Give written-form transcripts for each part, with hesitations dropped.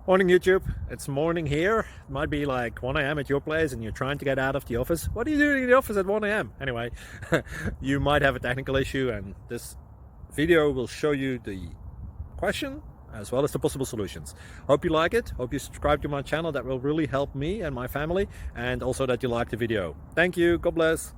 Morning YouTube, it's morning here. It might be like 1 a.m. at your place and you're trying to get out of the office. What are you doing in the office at 1 a.m.? Anyway, you might have a technical issue and this video will show you the question as well as the possible solutions. Hope you like it, hope you subscribe to my channel. That will really help me and my family, and also that you like the video. Thank you, God bless.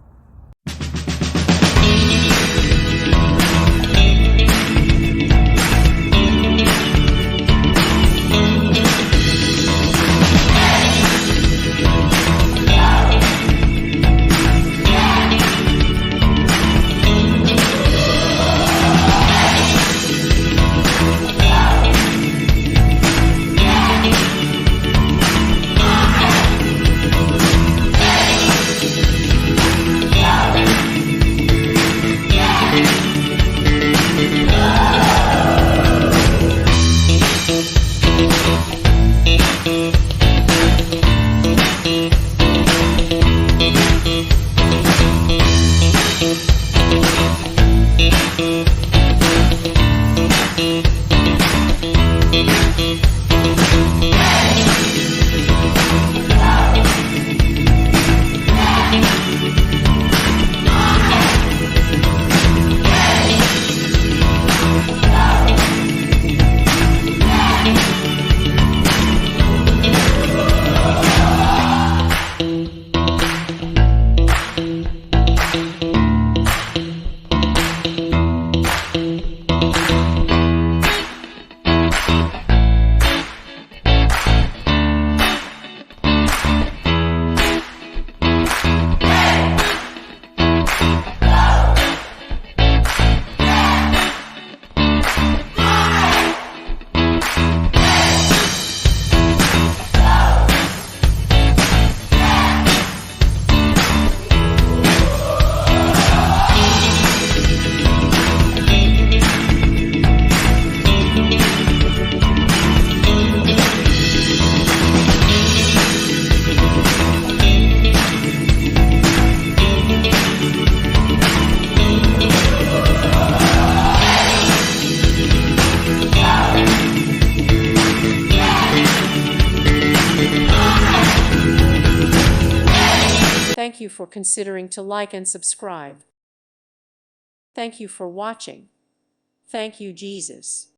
Thank you for considering to like and subscribe. Thank you for watching. Thank you, Jesus.